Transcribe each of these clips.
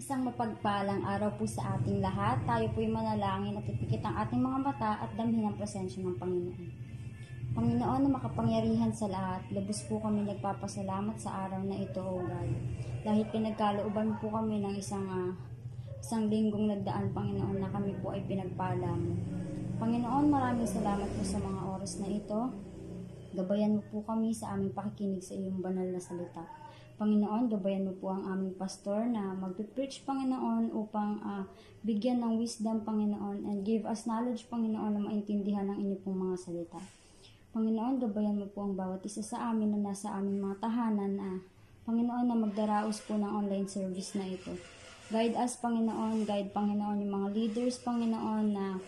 Isang mapagpalang araw po sa ating lahat. Tayo po'y manalangin at ipikit ang ating mga mata at damhin ang presensya ng Panginoon. Panginoon na makapangyarihan sa lahat, lubos po kami nagpapasalamat sa araw na ito, O God. Dahil pinagkalooban po kami ng isang linggong nagdaan, Panginoon, na kami po ay pinagpala mo. Panginoon, maraming salamat po sa mga oras na ito. Gabayan mo po kami sa aming pakikinig sa iyong banal na salita. Panginoon, gabayan mo po ang aming pastor na magpipreach, Panginoon, upang bigyan ng wisdom, Panginoon, and give us knowledge, Panginoon, na maintindihan ang inyong pong mga salita. Panginoon, gabayan mo po ang bawat isa sa amin na nasa aming mga tahanan, Panginoon, na magdaraos po ng online service na ito. Guide us, Panginoon, guide, Panginoon, yung mga leaders, Panginoon, na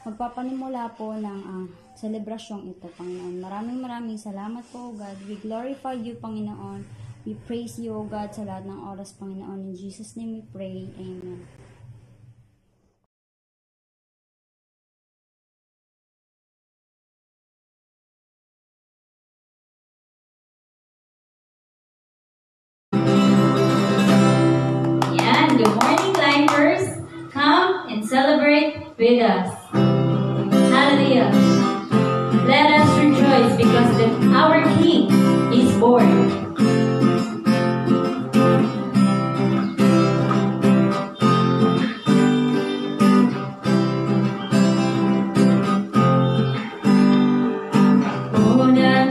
magpapanimula po ng selebrasyong ito, Panginoon. Maraming salamat po, God. We glorify you, Panginoon. We praise you, O God, sa lahat ng oras, Panginoon. In Jesus' name we pray. Amen. Yan. Good morning, lifers. Come and celebrate with us. Hallelujah. Let us rejoice because our King is born.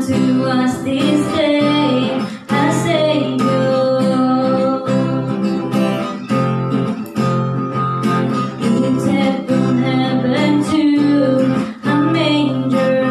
To us this day, a Savior. Gifted from heaven to a manger.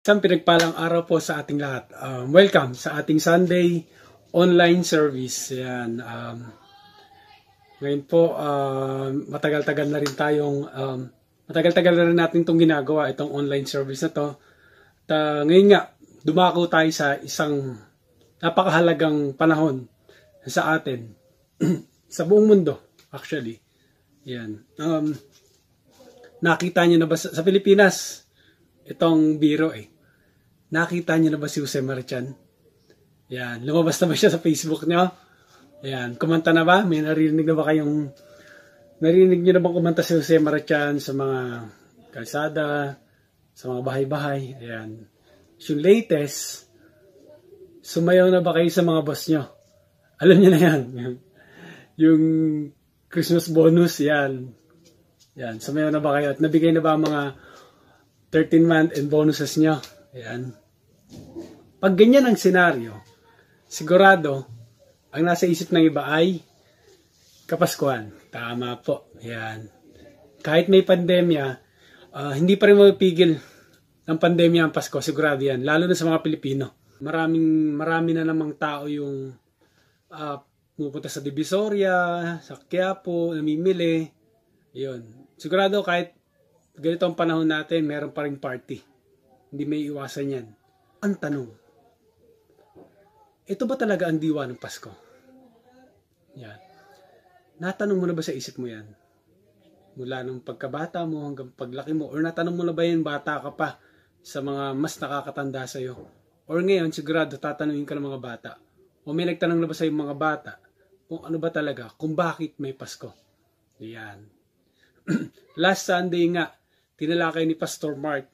Isang pinagpalang araw po sa ating lahat. Welcome sa ating Sunday online service. Yan. Ngayon po, matagal-tagal na rin natin itong ginagawa, itong online service na to. At ngayon nga, dumako tayo sa isang napakahalagang panahon sa atin. Sa buong mundo, actually. Yan. Nakita niyo na ba sa Pilipinas, itong biro nakita niyo na ba si Jose Marichan? Yan, lumabas na ba siya sa Facebook niyo? Yan, kumanta na ba? May narinig niyo na bang kumanta si Jose Marichan sa mga kalsada, sa mga bahay-bahay? Ayan. Yung latest, sumayaw na ba kayo sa mga boss niyo? Alam niyo na yan. Yung Christmas bonus, yan. Yan, sumayaw na ba kayo? At nabigay na ba mga 13-month and bonuses niyo? Ayan. Pag ganyan ang senaryo, sigurado, ang nasa isip ng iba ay Kapaskuhan. Tama po. Ayan. Kahit may pandemya, hindi pa rin mapipigil ng pandemya ang Pasko. Sigurado yan. Lalo na sa mga Pilipino. Marami na namang tao yung pupunta sa Divisoria, sa Quiapo, namimili. Yun. Sigurado kahit ganito ang panahon natin, meron pa ring party. Hindi may iwasan yan. Ang tanong, ito ba talaga ang diwa ng Pasko? Yan. Natanong mo na ba sa isip mo yan? Mula nung pagkabata mo hanggang paglaki mo? Or natanong mo na ba yan bata ka pa sa mga mas nakakatanda sa'yo? Or ngayon, sigurado tatanungin ka ng mga bata. O may nagtanong na ba sa'yo mga bata kung ano ba talaga, kung bakit may Pasko? Yan. Last Sunday nga, tinalakay ni Pastor Mark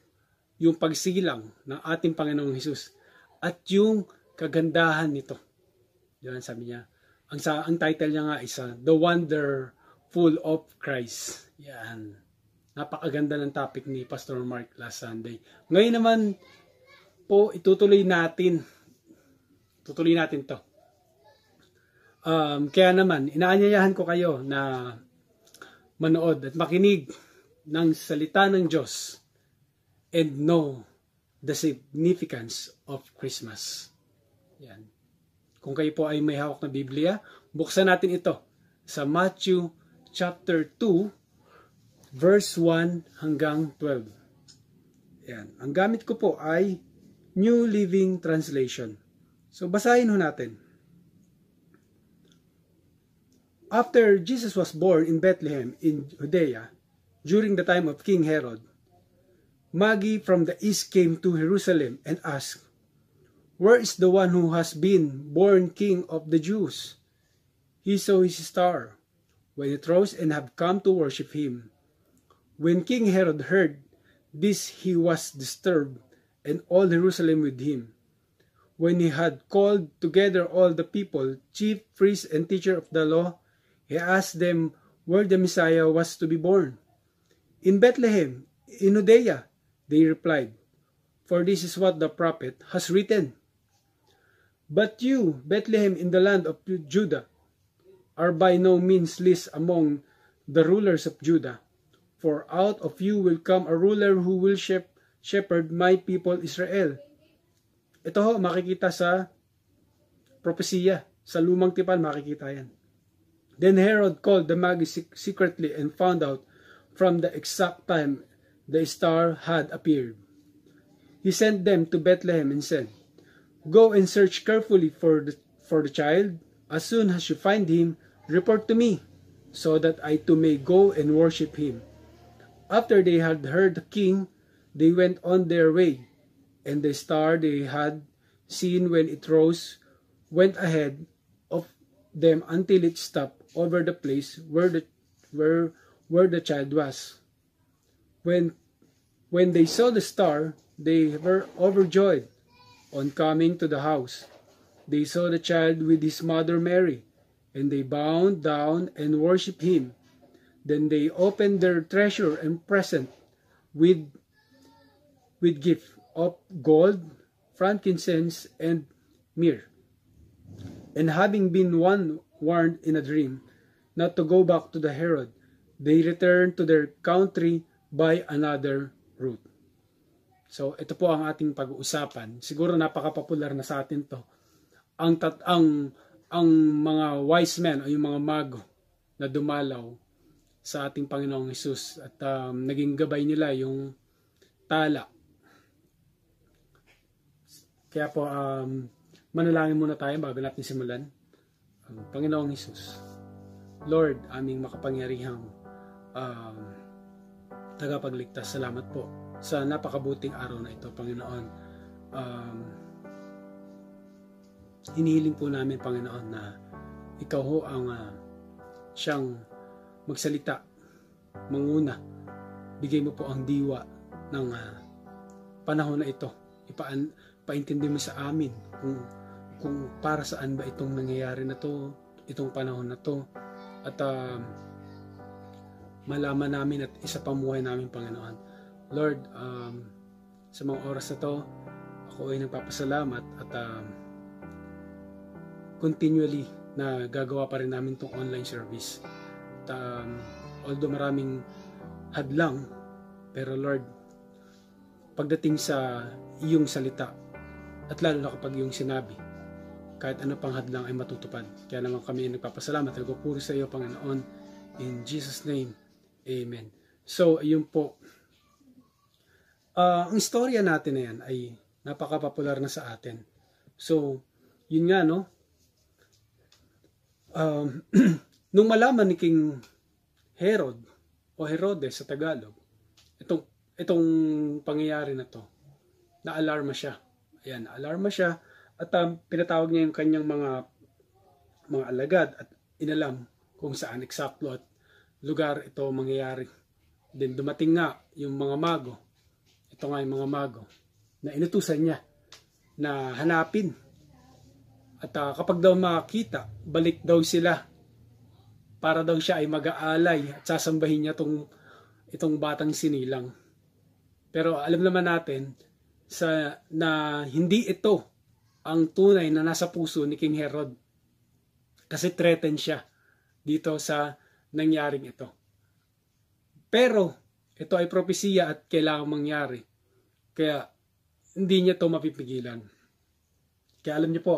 yung pagsilang ng ating Panginoong Hesus at yung kagandahan nito. Yan, sabi niya. Ang title niya nga is The Wonderful of Christ. Yan. Napakaganda ng topic ni Pastor Mark last Sunday. Ngayon naman po, itutuloy natin to. Kaya naman, inaanyayahan ko kayo na manood at makinig ng salita ng Diyos and know the significance of Christmas. Yan. Kung kayo po ay may hawak na Biblia, buksan natin ito sa Matthew chapter 2 verse 1 hanggang 12. Yan. Ang gamit ko po ay New Living Translation. So basahin ho natin. After Jesus was born in Bethlehem in Judea, during the time of King Herod, Magi from the east came to Jerusalem and asked, "Where is the one who has been born King of the Jews? He saw his star when it rose and have come to worship him." When King Herod heard this, he was disturbed, and all Jerusalem with him. When he had called together all the people, chief priests and teachers of the law, he asked them where the Messiah was to be born. "In Bethlehem, in Judea," they replied, "for this is what the prophet has written. But you, Bethlehem in the land of Judah, are by no means least among the rulers of Judah, for out of you will come a ruler who will shepherd my people Israel." Ito ho, makikita sa propesiya. Sa Lumang Tipan, makikita yan. Then Herod called the Magi secretly and found out from the exact time the star had appeared. He sent them to Bethlehem and said, "Go and search carefully for the child. As soon as you find him, report to me, so that I too may go and worship him." After they had heard the king, they went on their way, and the star they had seen when it rose went ahead of them until it stopped over the place where the child was. When they saw the star, they were overjoyed. On coming to the house, they saw the child with his mother Mary, and they bowed down and worshipped him. Then they opened their treasure and present with gift of gold, frankincense, and myrrh. And having been warned in a dream not to go back to the Herod, they returned to their country by another route. So, ito po ang ating pag-uusapan. Siguro napaka-popular na sa atin to. Ang mga wise men o yung mga mago na dumalaw sa ating Panginoong Hesus at naging gabay nila yung tala. Kaya po, manalangin muna tayo bago natin simulan. Panginoong Hesus, Lord, aming makapangyarihang tagapagligtas, salamat po sa napakabuting araw na ito, Panginoon. Hinihiling po namin, Panginoon, na ikaw ho ang siyang magsalita, manguna. Bigay mo po ang diwa ng panahon na ito. Paintindi mo sa amin kung para saan ba itong nangyayari na to, itong panahon na to, at malaman namin at isa pamuhay namin, Panginoon. Lord, sa mga oras na to, ako ay nagpapasalamat at continually na gagawa pa rin namin itong online service. At, although maraming hadlang, pero Lord, pagdating sa iyong salita, at lalo na kapag iyong sinabi, kahit ano pang hadlang ay matutupad. Kaya naman kami ay nagpapasalamat at nagpupuri sa iyo, Panginoon. In Jesus' name, Amen. So, ayun po. Ang istorya natin na yan ay napaka-popular na sa atin. So, yun nga, no? Nung malaman ni King Herod o Herodes sa Tagalog, itong pangyayari na to, na-alarma siya. Ayan, na-alarma siya at pinatawag niya yung kanyang mga alagad at inalam kung saan eksakto at lugar ito mangyayari. Then dumating nga yung mga mago. Ito nga yung mga mago na inutusan niya na hanapin. At kapag daw makita, balik daw sila para daw siya ay mag-aalay at sasambahin niya itong batang sinilang. Pero alam naman natin na hindi ito ang tunay na nasa puso ni King Herod. Kasi threatened siya dito sa nangyaring ito. Pero ito ay propesiya at kailangang mangyari. Kaya hindi niya ito mapipigilan. Kaya alam niyo po,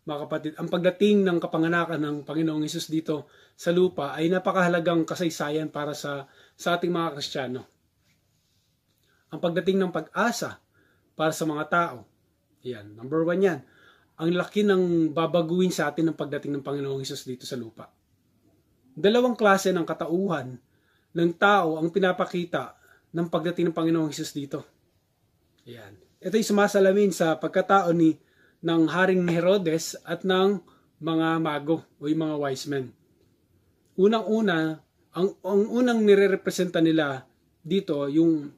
mga kapatid, ang pagdating ng kapanganakan ng Panginoong Hesus dito sa lupa ay napakahalagang kasaysayan para sa ating mga Kristiyano. Ang pagdating ng pag-asa para sa mga tao. Yan, number 1 yan. Ang laki ng babaguhin sa atin ng pagdating ng Panginoong Hesus dito sa lupa. Dalawang klase ng katauhan ng tao ang pinapakita ng pagdating ng Panginoong Hesus dito. Yan. Ito ay sumasalamin sa pagkatao ng Haring Herodes at ng mga mago o yung mga wise men. Unang-una, ang unang nire-representa nila dito yung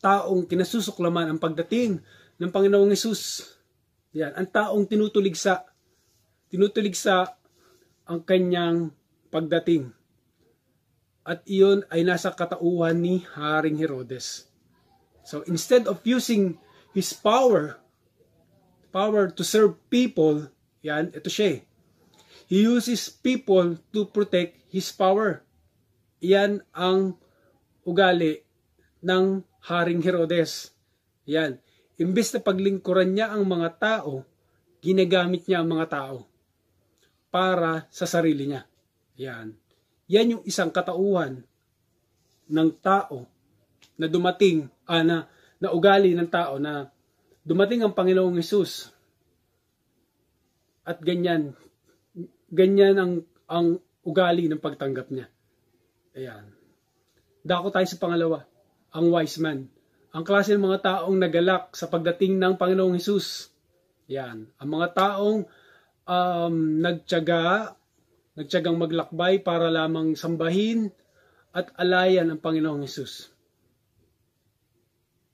taong kinasusuklaman ang pagdating ng Panginoong Hesus. Yan, ang taong tinutulig sa ang kanyang pagdating. At iyon ay nasa katauhan ni Haring Herodes. So instead of using his power to serve people, yan, ito siya. He uses people to protect his power. Yan ang ugali ng Haring Herodes. Yan. Imbes na paglingkuran niya ang mga tao, ginagamit niya ang mga tao para sa sarili niya. Yan. Yan yung isang katauhan ng tao na dumating, na ugali ng tao na dumating ang Panginoong Hesus. At ganyan ang ugali ng pagtanggap niya. Ayan. Dako tayo sa pangalawa, ang wise man. Ang klase ng mga taong nagalak sa pagdating ng Panginoong Hesus. Yan. Ang mga taong nagtiyagang maglakbay para lamang sambahin at alayan ang Panginoong Hesus.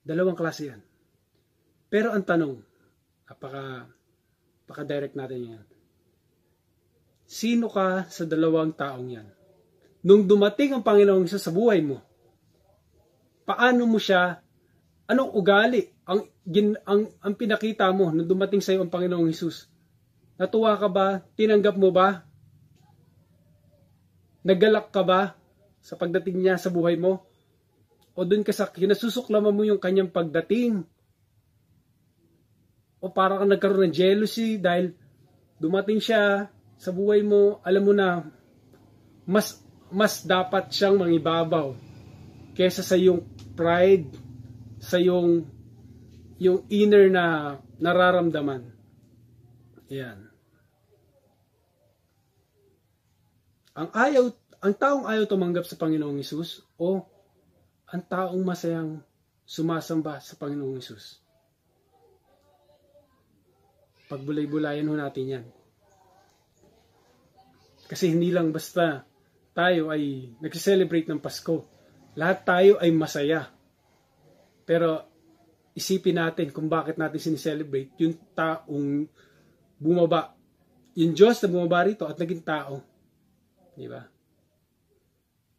Dalawang klase yan. Pero ang tanong, napaka-direct natin yan. Sino ka sa dalawang taong yan? Nung dumating ang Panginoong Hesus sa buhay mo, paano mo siya, anong ugali ang pinakita mo nung dumating sa iyo ang Panginoong Hesus? Natuwa ka ba? Tinanggap mo ba? Naggalak ka ba sa pagdating niya sa buhay mo? o dun ka sa kinasusuklaman mo yung kanyang pagdating, o para kang nagkaroon ng jealousy dahil dumating siya sa buhay mo, alam mo na mas dapat siyang mangibabaw kesa sa yung pride, sa yung inner na nararamdaman. Yan. Ang taong ayaw tumanggap sa Panginoong Hesus o ang taong masayang sumasamba sa Panginoong Hesus. Pagbulay-bulayan ho natin yan. Kasi hindi lang basta tayo ay nag-celebrate ng Pasko. Lahat tayo ay masaya. Pero isipin natin kung bakit natin sinicelebrate yung taong bumaba. Yung Diyos na bumaba rito at naging tao. Di ba?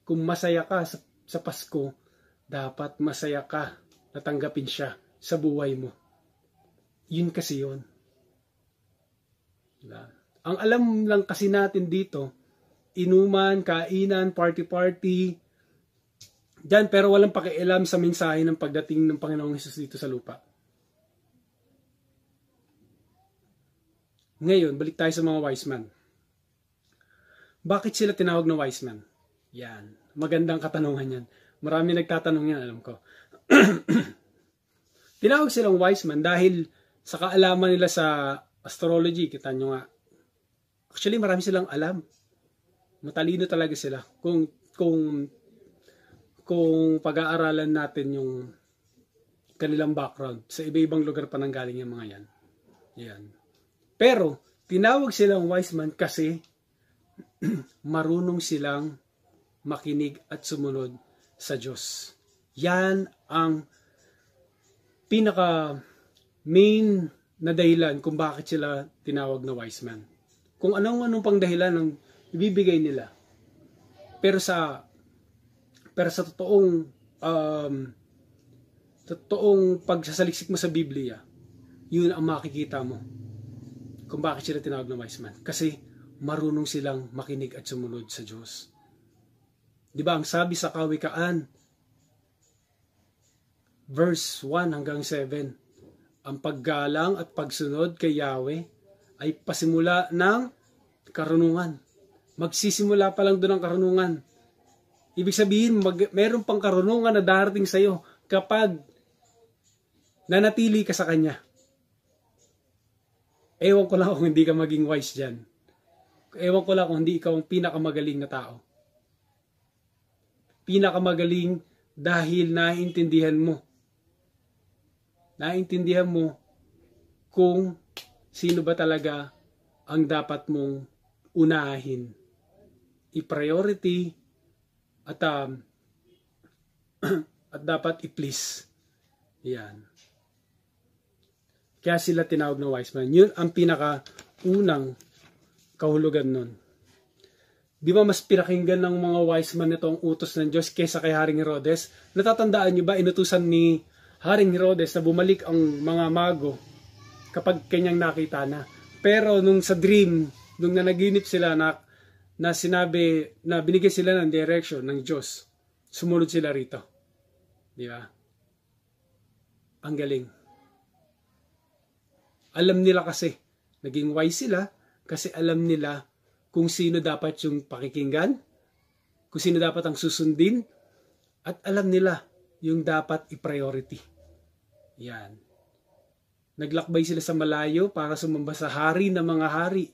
Kung masaya ka sa Pasko, dapat masaya ka na tanggapin siya sa buhay mo. Yun kasi yun. Diba? Ang alam lang kasi natin dito, inuman, kainan, party-party, dyan, pero walang pakialam sa mensahe ng pagdating ng Panginoong Hesus dito sa lupa. Ngayon, balik tayo sa mga wise men. Bakit sila tinawag na wise men? Yan. Magandang katanungan yan. Marami nagtatanong yan, alam ko. Tinawag silang wise men dahil sa kaalaman nila sa astrology. Kita nyo nga. Actually, marami silang alam. Matalino talaga sila. Kung pag-aaralan natin yung kanilang background, sa iba-ibang lugar pa nanggaling yung mga yan. Yan. Pero, tinawag silang wise man kasi marunong silang makinig at sumunod sa Diyos. Yan ang pinaka main na dahilan kung bakit sila tinawag na wise man. Kung anong pang dahilan ang ibibigay nila. Pero sa totoong pagsasaliksik mo sa Biblia, yun ang makikita mo kung bakit sila tinawag na wise man. Kasi marunong silang makinig at sumunod sa Diyos. Di ba ang sabi sa Kawikaan, verse 1 hanggang 7, ang paggalang at pagsunod kay Yahweh ay pasimula ng karunungan. Magsisimula pa lang doon ang karunungan. Ibig sabihin, meron pang karunungan na darating sa iyo kapag nanatili ka sa Kanya. Ewan ko lang kung hindi ka maging wise dyan. Ewan ko lang kung hindi ikaw ang pinakamagaling na tao. Pinakamagaling dahil naiintindihan mo. Naiintindihan mo kung sino ba talaga ang dapat mong unahin. I-priority at dapat i-please. Yan. Kaya sila tinawag na wise man. Yun ang pinaka-unang kahulugan nun. Di ba mas pinakinggan ng mga wise man nito ang utos ng Diyos kaysa kay Haring Herodes? Natatandaan nyo ba, inutusan ni Haring Herodes na bumalik ang mga mago kapag kanyang nakita na. Pero nung sa dream, nung nanaginip sila na sinabi, na binigyan sila ng direction ng Diyos, sumunod sila rito. Di ba? Ang galing. Alam nila kasi, naging wise sila kasi alam nila kung sino dapat yung pakikinggan, kung sino dapat ang susundin, at alam nila yung dapat i-priority. Yan. Naglakbay sila sa malayo para sumamba sa hari ng mga hari,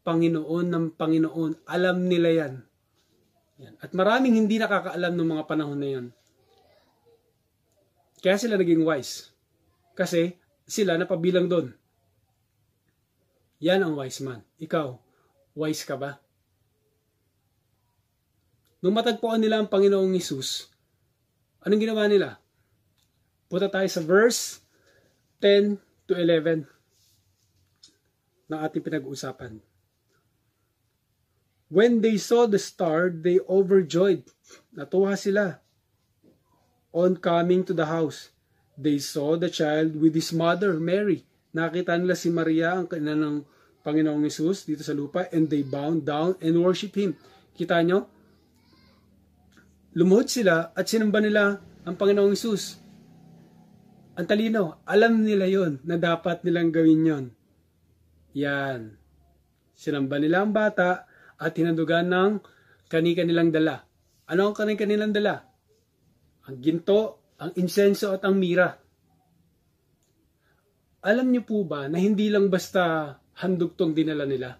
Panginoon ng Panginoon. Alam nila yan. Yan. At maraming hindi nakakaalam ng mga panahon na yan. Kaya sila naging wise. Kasi sila napabilang doon. Yan ang wise man. Ikaw, wise ka ba? Nung matagpuan nila ang Panginoong Hesus, anong ginawa nila? Punta tayo sa verse 10 to 11 na ating pinag-uusapan. When they saw the star, they overjoyed. Natuwa sila. On coming to the house, they saw the child with his mother, Mary. Nakita nila si Maria, ang ina ng Panginoong Hesus dito sa lupa, and they bowed down and worship Him. Kita nyo? Lumuhod sila at sinamba nila ang ang Panginoong Hesus. Ang talino, alam nila yon na dapat nilang gawin yon. Yan. Sinamba nila ang bata at hinandugan ng kani-kanilang dala. Ano ang kani-kanilang dala? Ang ginto, ang insenso at ang mira. Alam niyo po ba na hindi lang basta handog tong dinala nila?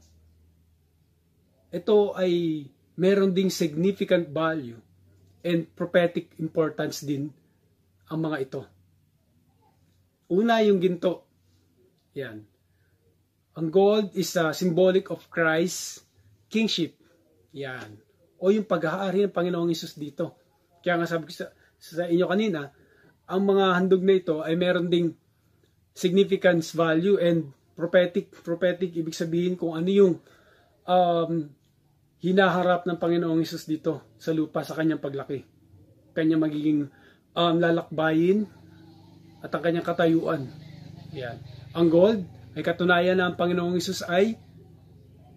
Ito ay meron ding significant value and prophetic importance din ang mga ito. Una, yung ginto. Yan. Ang gold is symbolic of Christ's kingship. Yan. O yung pag-aari ng Panginoong Hesus dito. Kaya nga sabi ko sa inyo kanina, ang mga handog na ito ay meron ding significance, value, and prophetic. Prophetic, ibig sabihin kung ano yung hinaharap ng Panginoong Hesus dito sa lupa sa kanyang paglaki. Kanyang magiging lalakbayin at ang kanyang katayuan. Yan. Ang gold ay katunayan na ang Panginoong Hesus ay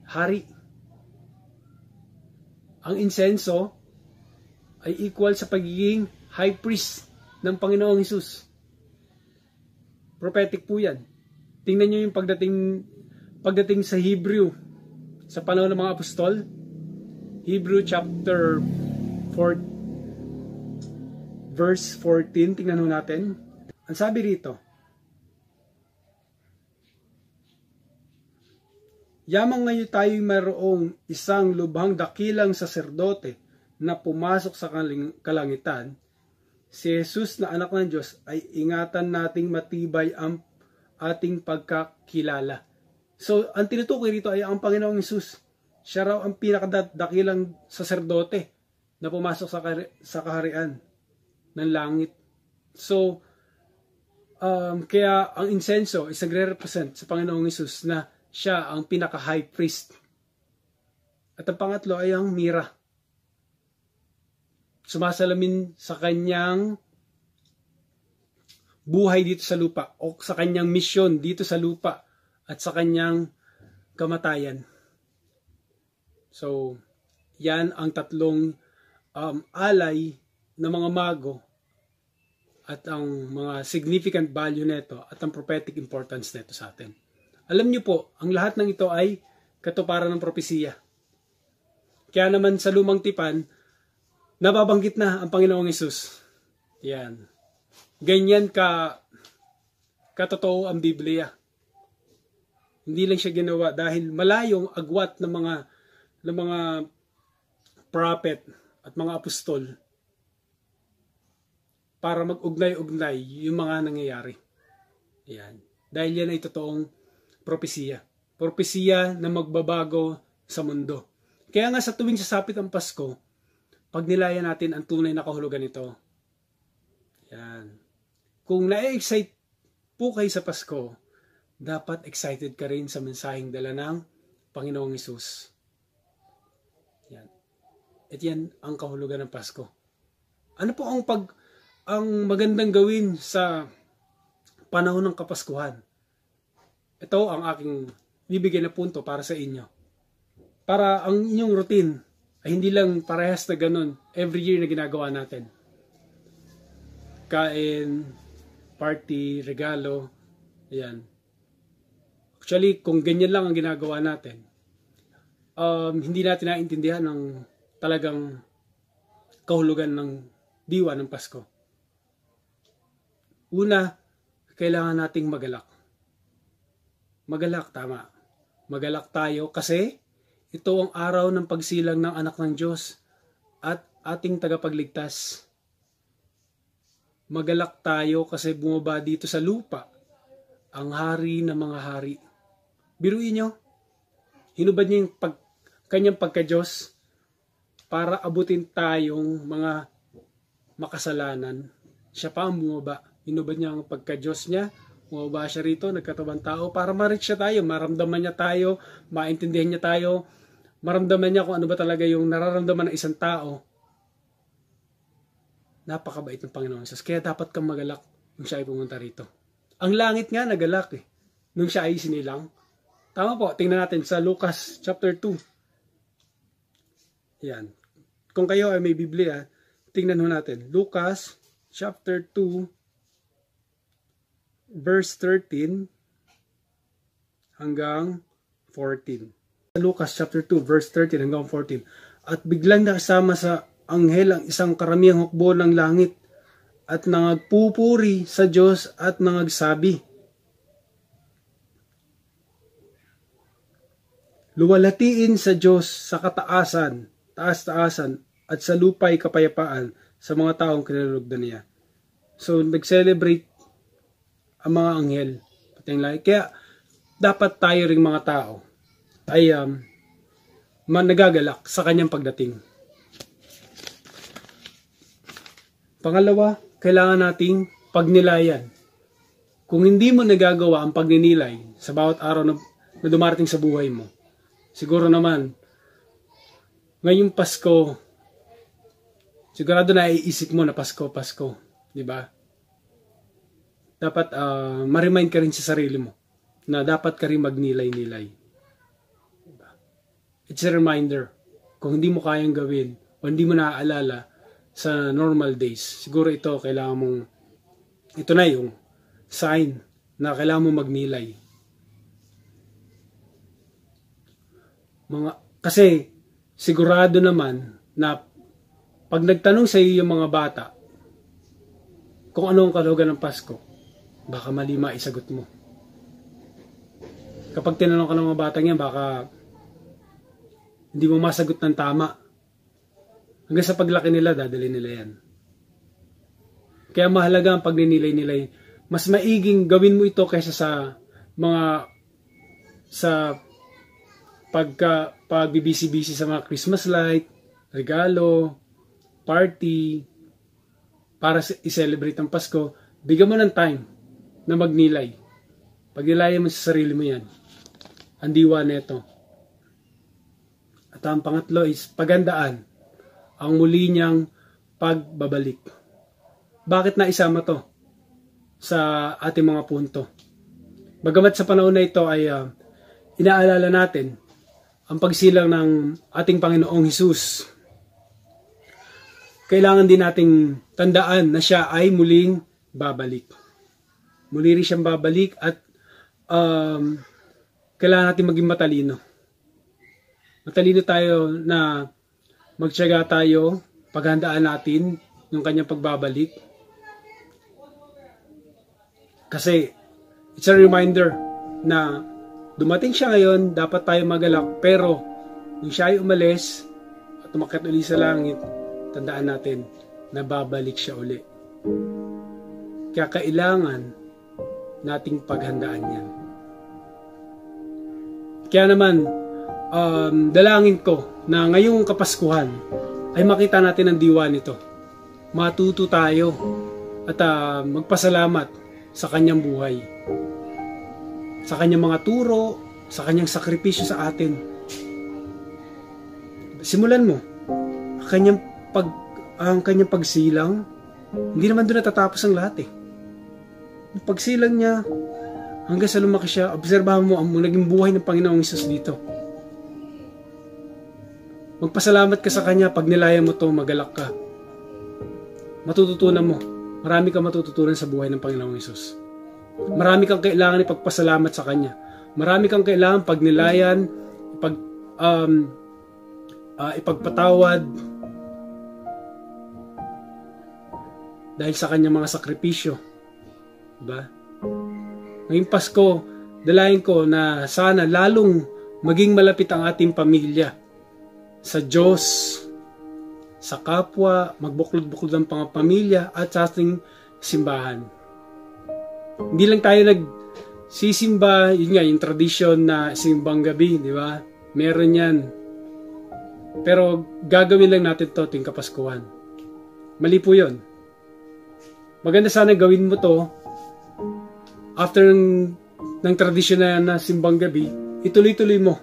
hari. Ang insenso ay equal sa pagiging high priest ng Panginoong Hesus. Prophetic po yan. Tingnan nyo yung pagdating sa Hebrew sa panahon ng mga apostol. Hebrew chapter 4 verse 14. Tingnan natin. Ang sabi rito, yamang ngayon tayo'y mayroong isang lubhang dakilang saserdote na pumasok sa kalangitan, si Jesus na anak ng Diyos ay ingatan nating matibay ang ating pagkakilala. So, ang tinutukoy rito ay ang Panginoong Jesus. Siya raw ang pinakadakilang saserdote na pumasok sa kaharian ng langit. So, kaya ang insenso is nagre-represent sa Panginoong Hesus na siya ang pinaka-high priest. At ang pangatlo ay ang mira. Sumasalamin sa kanyang buhay dito sa lupa o sa kanyang misyon dito sa lupa at sa kanyang kamatayan. So, yan ang tatlong alay ng mga mago at ang mga significant value nito at ang prophetic importance nito sa atin. Alam niyo po, ang lahat ng ito ay katuparan ng propesiya. Kaya naman sa lumang tipan, nababanggit na ang Panginoong Hesus. Yan. Ganyan katotoo ang Biblia. Hindi lang siya ginawa dahil malayong agwat ng mga prophet at mga apostol para mag-ugnay-ugnay yung mga nangyayari. Yan. Dahil yan ay totoong propesiya. Propesiya na magbabago sa mundo. Kaya nga sa tuwing sasapit ang Pasko, pagnilayan natin ang tunay na kahulugan nito. Yan. Kung na-excite po kayo sa Pasko, dapat excited ka rin sa mensaheng dala ng Panginoong Hesus. Yan. At yan ang kahulugan ng Pasko. Ano po ang magandang gawin sa panahon ng Kapaskuhan? Ito ang aking bibigyan na punto para sa inyo. Para ang inyong routine ay hindi lang parehas na ganun every year na ginagawa natin. Kain, party, regalo, ayan. Actually, kung ganyan lang ang ginagawa natin, hindi natin naintindihan ang talagang kahulugan ng diwa ng Pasko. Una, kailangan nating magalak. Magalak, tama. Magalak tayo kasi ito ang araw ng pagsilang ng anak ng Diyos at ating tagapagligtas. Magalak tayo kasi bumaba dito sa lupa ang hari ng mga hari. Biruin nyo, hinubad niya yung kanyang pagka-Diyos para abutin tayong mga makasalanan. Siya pa ang bumaba. Hinubad niya ang pagka-Diyos niya. Bumaba siya rito, nagkatabang tao para ma-reach siya tayo, maramdaman niya tayo, maintindihan niya tayo, maramdaman niya kung ano ba talaga yung nararamdaman ng isang tao. Napakabait ng Panginoon Jesus. Kaya dapat kang magalak nung siya ay pumunta rito. Ang langit nga nagalak nung siya ay sinilang. Tama po, tingnan natin sa Lucas chapter 2. Yan. Kung kayo ay may Biblia, tingnan ho natin. Lucas chapter 2, verse 13 hanggang 14. Lucas chapter 2, verse 13 hanggang 14. At biglang nakasama sa anghel ang isang karamihang hukbo ng langit at nangagpupuri sa Diyos at nangagsabi, luwalhatiin sa Diyos sa kataasan, taas-taasan, at sa lupa'y kapayapaan sa mga taong kinalulugdan niya. So, nag-celebrate ang mga anghel. Kaya, dapat tayo ring mga tao ay nagagalak sa kanyang pagdating. Pangalawa, kailangan nating pagnilayan. Kung hindi mo nagagawa ang pagninilay sa bawat araw na dumarating sa buhay mo, siguro naman, ngayong Pasko, sigurado na iisip mo na Pasko. Di ba? Dapat ma-remind ka rin sa sarili mo na dapat ka rin magnilay-nilay. Diba? It's a reminder. Kung hindi mo kayang gawin o hindi mo naaalala sa normal days, siguro ito, kailangan mong, ito na yung sign na kailangan mong magnilay. Kasi sigurado naman na pag nagtanong sa iyo yung mga bata kung ano ang kahulugan ng Pasko, baka mali maisagot mo. Kapag tinanong ka ng mga bata niya, baka hindi mo masagot ng tama. Hanggang sa paglaki nila, dadali nila yan. Kaya mahalaga ang pagninilay-nilay. Mas maiging gawin mo ito kaysa sa pagbibisi-bisi sa mga Christmas light, regalo, party, para i-celebrate ang Pasko. Bigyan mo ng time na magnilay. Pagnilayan mo sa sarili mo yan. Ang diwa neto. At ang pangatlo is paghandaan ang muli niyang pagbabalik. Bakit na isama to sa ating mga punto? Bagamat sa panahon na ito ay inaalala natin ang pagsilang ng ating Panginoong Hesus, kailangan din nating tandaan na siya ay muling babalik. Muli rin siyang babalik at kailangan natin maging matalino. Matalino tayo na magtiyaga tayo, paghandaan natin yung kanyang pagbabalik. Kasi it's a reminder na dumating siya ngayon, dapat tayo magalak. Pero nung siya ay umalis at umakyat uli sa langit, tandaan natin na babalik siya uli. Kaya kailangan nating paghandaan yan. Kaya naman, dalangin ko na ngayong Kapaskuhan ay makita natin ang diwa nito. Matuto tayo at magpasalamat sa kanyang buhay, sa kanyang mga turo, sa kanyang sakripisyo sa atin. Simulan mo ang kanyang pagsilang. Hindi naman doon natatapos ang lahat eh. Yung pagsilang niya hanggang sa lumaki siya, obserbahan mo ang naging buhay ng Panginoong Hesus dito. Magpasalamat ka sa kanya. Pag nilayan mo to, magalak ka. Matututunan mo. Marami kang matututunan sa buhay ng Panginoong Hesus. Marami kang kailangan ipagpasalamat sa kanya. Marami kang kailangan pagnilayan, ipagpatawad dahil sa kanyang mga sakripisyo. Diba? Ngayong Pasko, dalayan ko na sana lalong maging malapit ang ating pamilya sa Diyos, sa kapwa, magbuklod-buklod ang pamilya at sa ating simbahan. Hindi lang tayo nagsisimba, yun nga, yung tradisyon na simbang gabi, di ba? Meron yan. Pero gagawin lang natin to ting Kapaskuhan. Mali po yun. Maganda sana gawin mo to after ng tradisyon na simbang gabi, ituloy-tuloy mo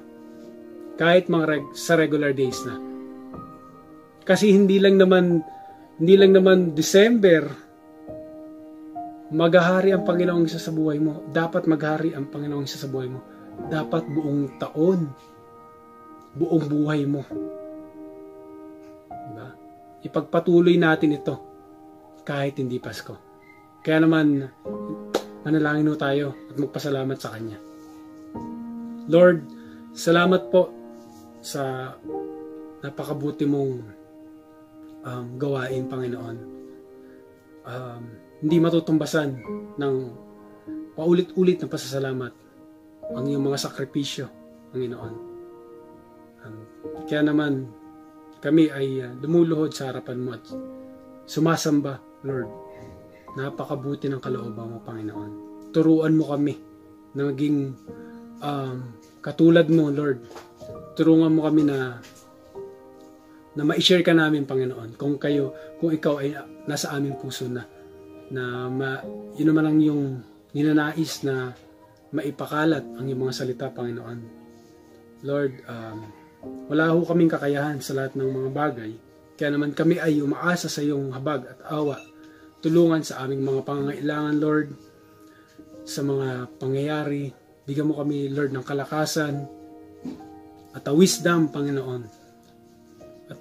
kahit sa regular days na. Kasi hindi lang naman December maghahari ang Panginoong Isa sa buhay mo. Dapat maghari ang Panginoong Isa sa buhay mo. Dapat buong taon, buong buhay mo. Diba? Ipagpatuloy natin ito kahit hindi Pasko. Kaya naman, manalangin ho tayo at magpasalamat sa Kanya. Lord, salamat po sa napakabuti mong gawain, Panginoon. Hindi matutumbasan ng paulit-ulit na pasasalamat ang iyong mga sakripisyo, Panginoon. Kaya naman, kami ay lumuluhod sa harapan mo at sumasamba, Lord. Napakabuti ng kalooban mo, Panginoon. Turuan mo kami na maging katulad mo, Lord. Turuan mo kami na ma-share ka namin, Panginoon. Kung ikaw ay nasa aming puso na yun naman ang yung ninanais na maipakalat ang iyong mga salita, Panginoon. Lord, wala ho kaming kakayahan sa lahat ng mga bagay. Kaya naman kami ay umaasa sa iyong habag at awa. Tulungan sa aming mga pangangailangan, Lord, sa mga pangyayari. Bigyan mo kami, Lord, ng kalakasan at wisdom, Panginoon. At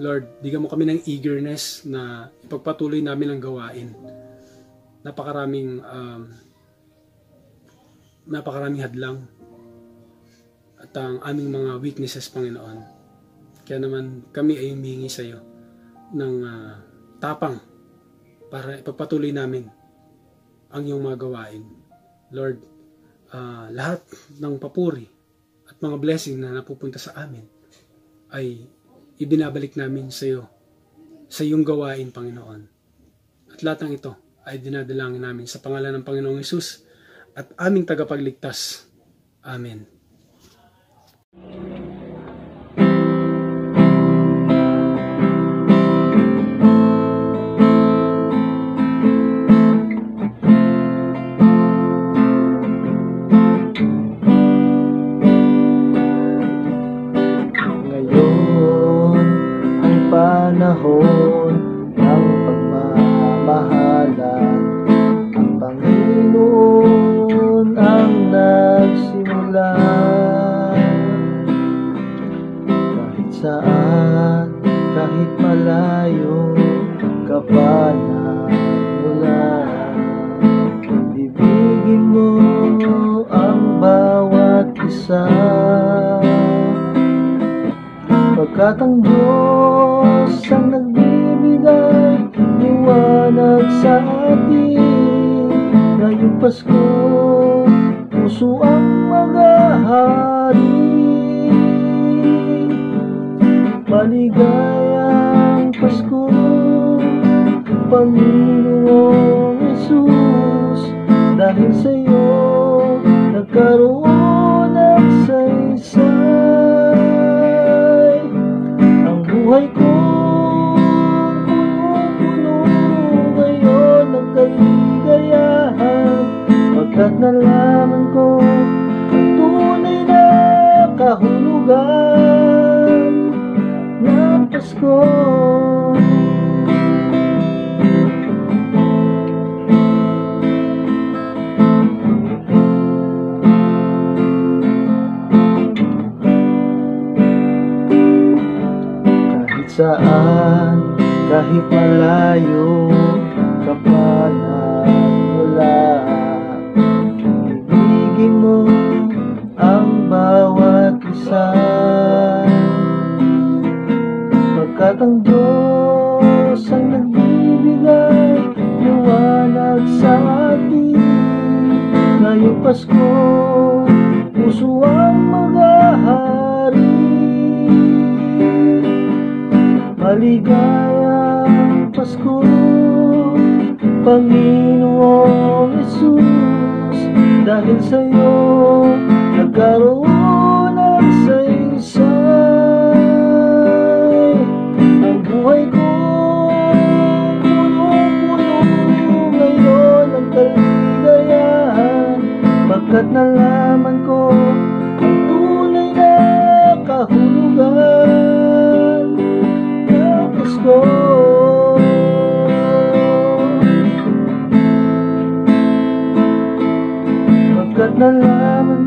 Lord, bigyan mo kami ng eagerness na ipagpatuloy namin ang gawain. Napakaraming hadlang at ang aming mga weaknesses, Panginoon. Kaya naman kami ay humihingi sa iyo ng tapang para ipagpatuloy namin ang iyong mga gawain. Lord, lahat ng papuri at mga blessing na napupunta sa amin ay ibinabalik namin sa iyo, sa iyong gawain, Panginoon. At lahat ng ito ay dinadalangin namin sa pangalan ng Panginoong Hesus at aming tagapagligtas. Amen. Ngayon ang panahon ng pagmamahalan. Ang Panginoon ang nagsimula. Kahit saan, kahit malayo ka pa nagmula, ibigin mo ang bawat isa. Pagkat ang Diyos ang nagbibigay liwanag sa atin. Ngayong Pasko, puso ang maghahari. Maligayang Pasko, Panginoong Hesus. Dahil sa iyo nagkaroon ng saysay. Ang buhay ko puno-puno ngayon ng kaligayahan, pagkat nalaman ko ang tunay na kahulugan ng Pasko. Saan, kahit malayo ka pa nagmula, ibigin mo ang bawat isa. Pagkat ang Diyos ang nagbibigay liwanag sa atin. Ngayong Pasko, puso ang maghahari. Maligayang Pasko, Panginoong Hesus. Dahil sa iyo nagkaroon ng saysay. Ang buhay ko puno-puno ngayon ng kaligayahan, pagkat nalaman ko ang tunay na kahulugan ng Pasko. Pagkat nalaman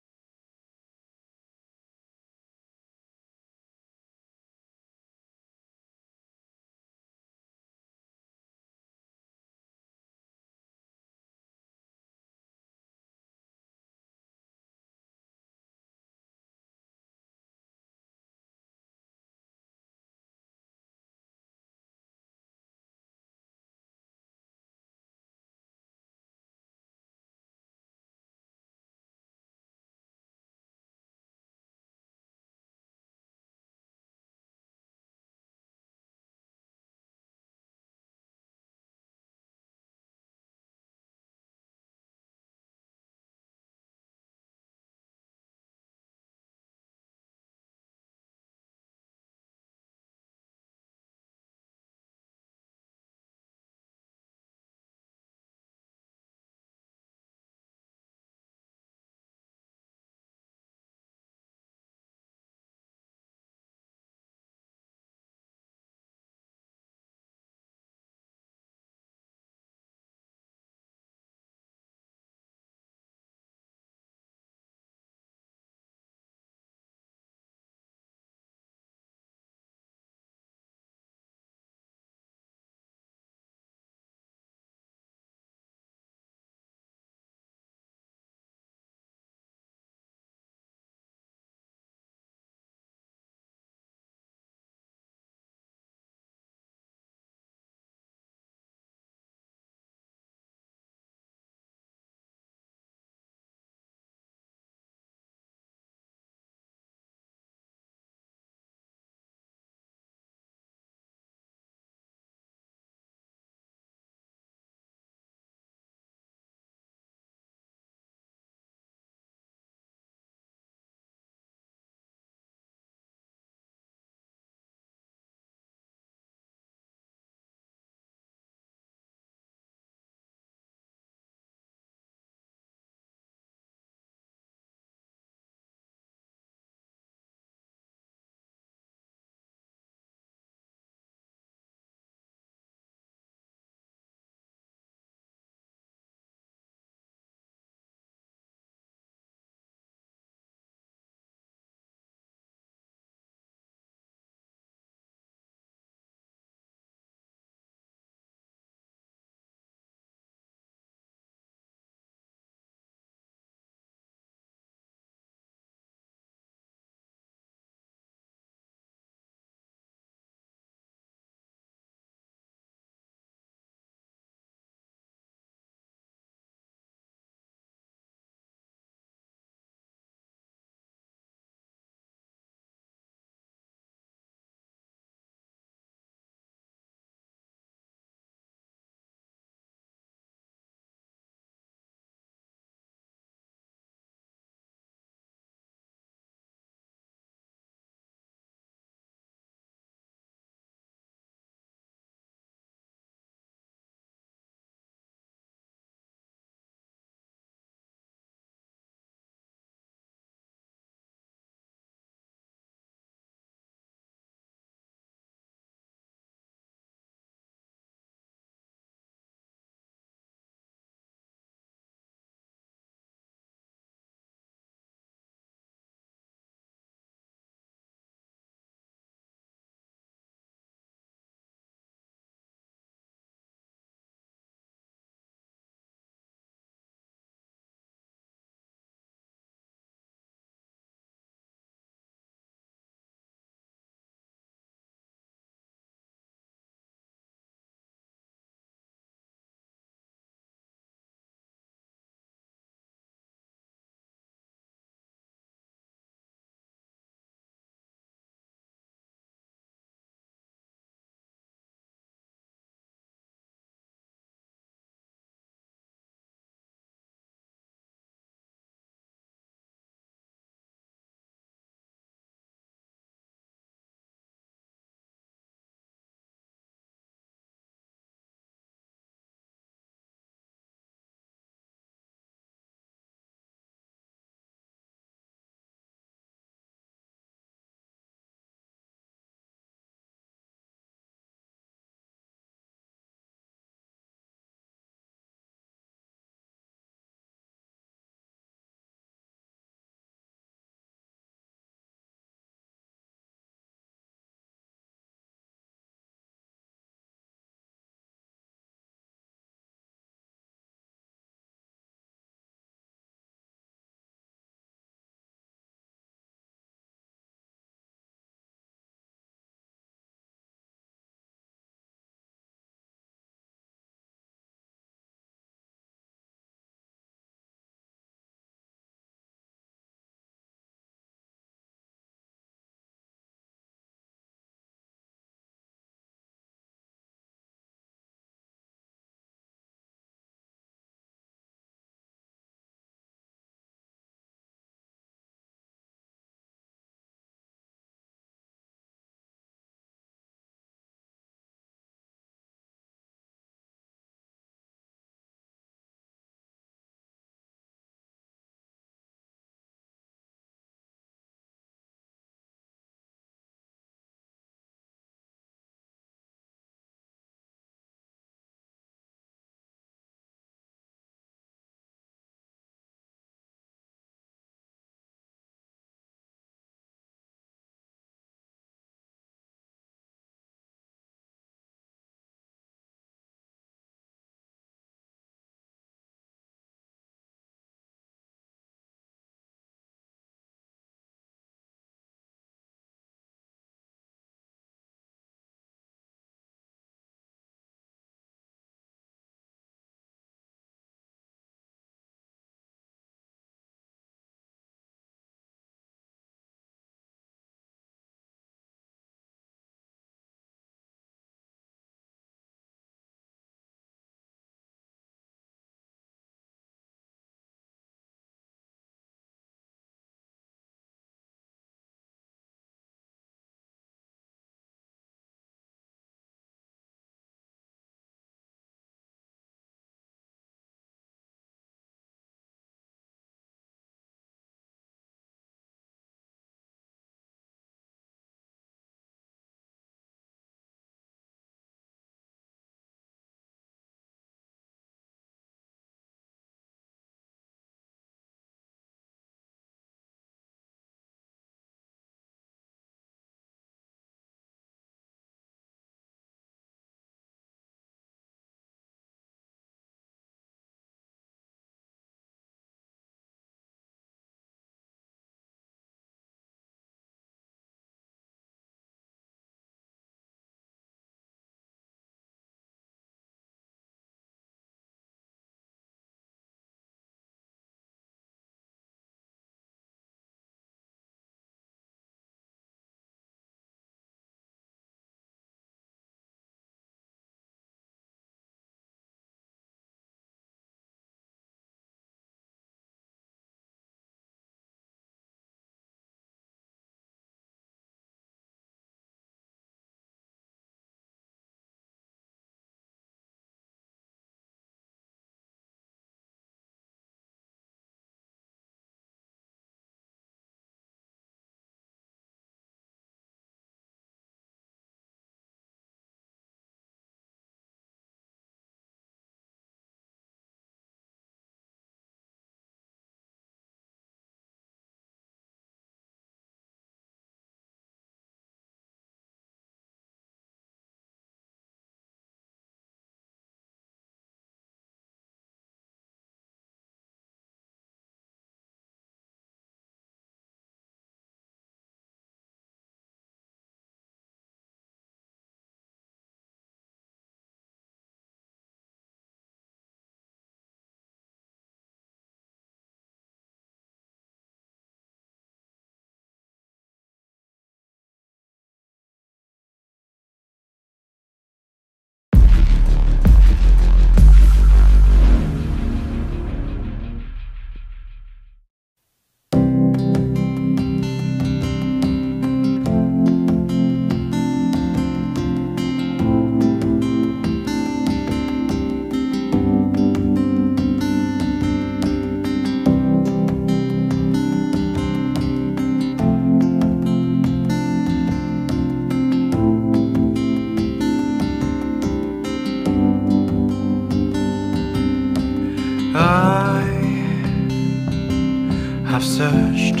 I've searched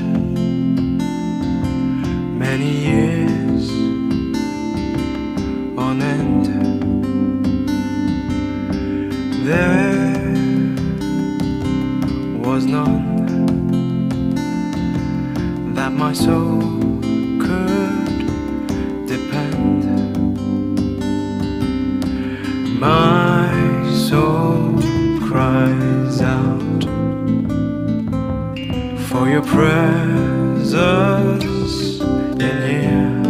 many years on end. There was none that my soul could depend. My soul cries out for your presence in here.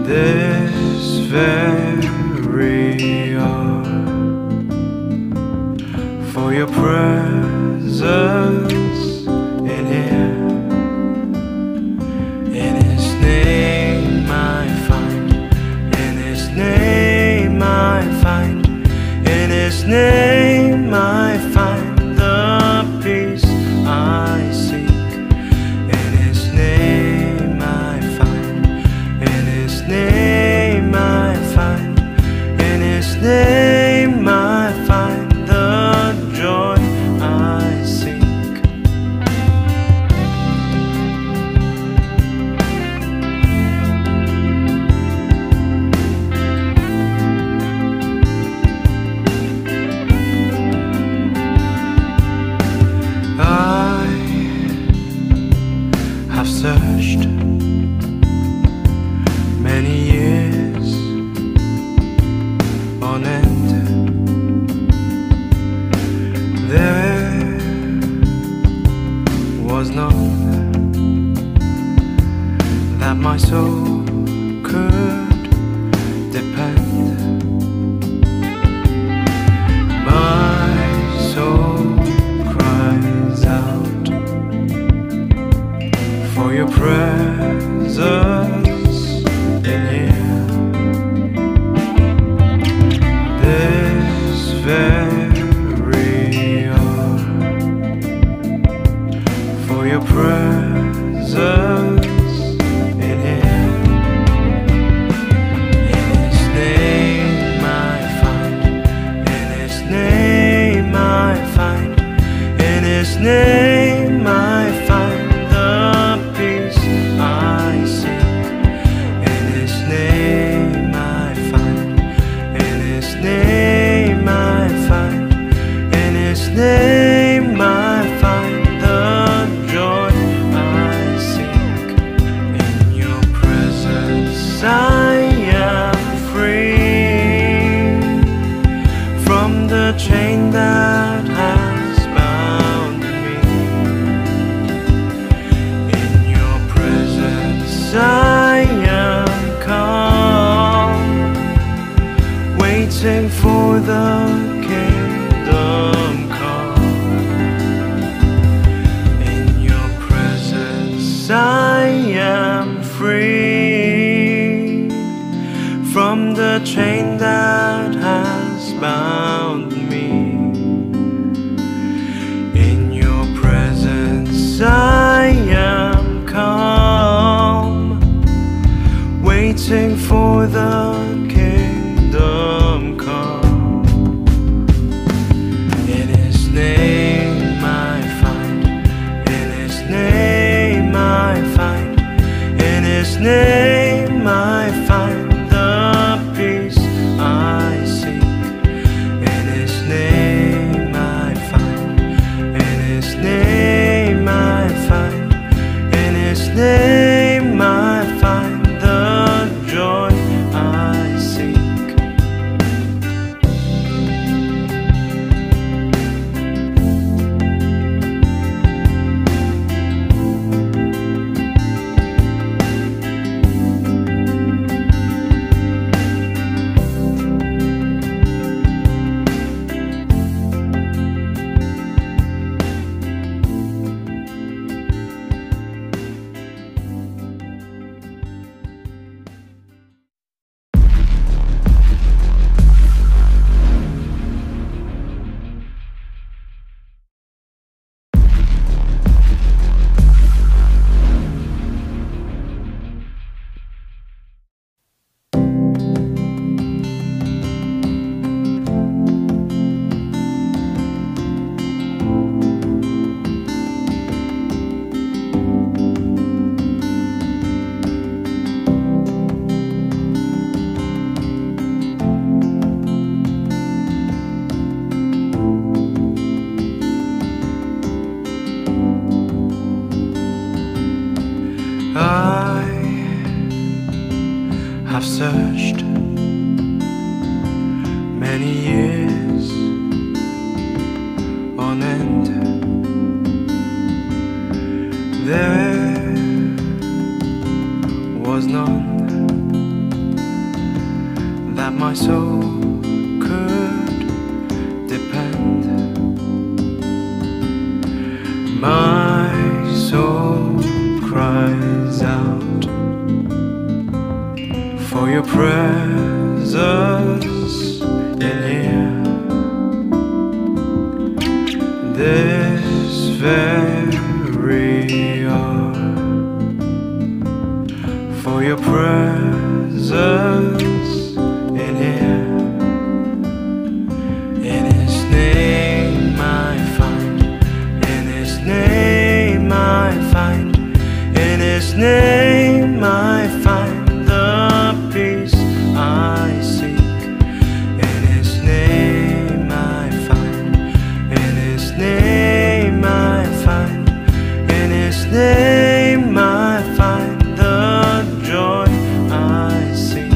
This very hour, for your presence in here. In His name I find, in His name I find, in His name I find the peace I seek. In His name I find, in His name I find, in His name I find the joy I seek. I have searched many years on end. There was none that my soul could depend. My soul cries out for your presence in here. This very hour, for your presence in here. In His name I find, in His name I find, in His name I find the peace I seek. In His name I find, in His name I find, in His name I find the joy I seek. In your presence I am free from the chain that has bound me. In your presence I am calm, waiting for the kingdom come. In your presence I am free from the chain that has bound me. In your presence I am calm, waiting for the kingdom come. In His name I find, in His name I find, in His name I find the peace I seek. I have searched many years on end. There was none that my soul could depend. My soul cries out for your presence in here. This very hour, for your presence in here. In His name I find, in His name I find, in His name I find the peace I seek. In His name I find, in His name I find, in His name I find the joy I seek.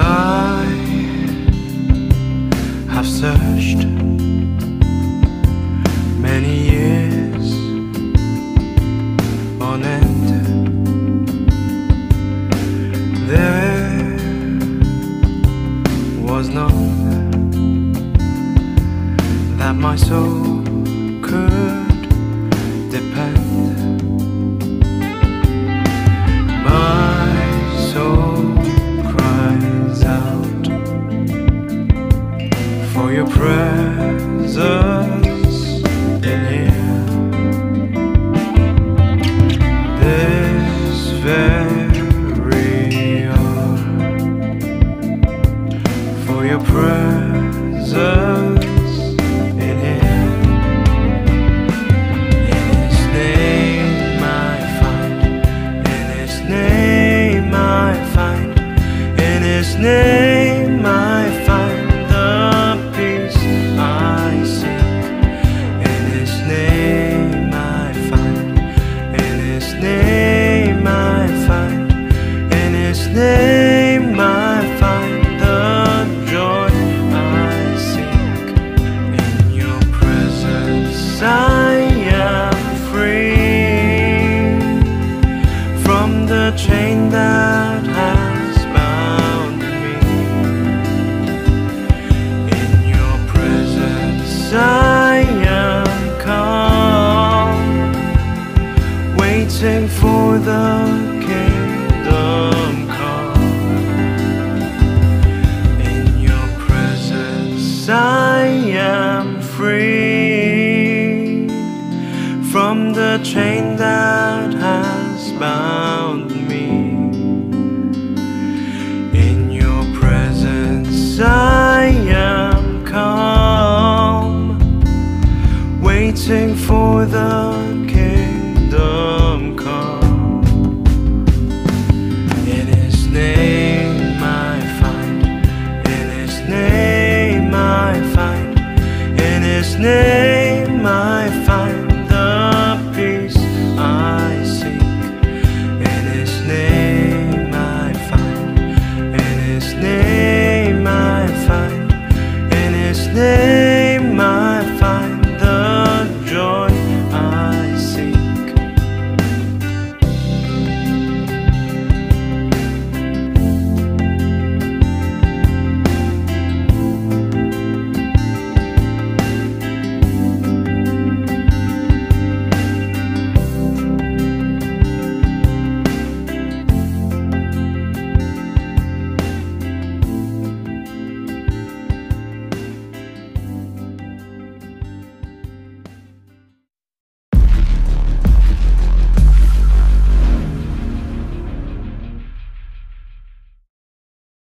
I have searched many years on end. There was none that my soul could depend. My soul cries out for your presence in here. This very hour, for your presence in here. In His name I find, in His name I find, in His name I find the peace I seek. In His name I find, in His name I find, in His name I find the joy I seek. In your presence I am free from the chain that has bound me. In your presence I am calm, waiting for the kingdom come. In your presence I am free from the chain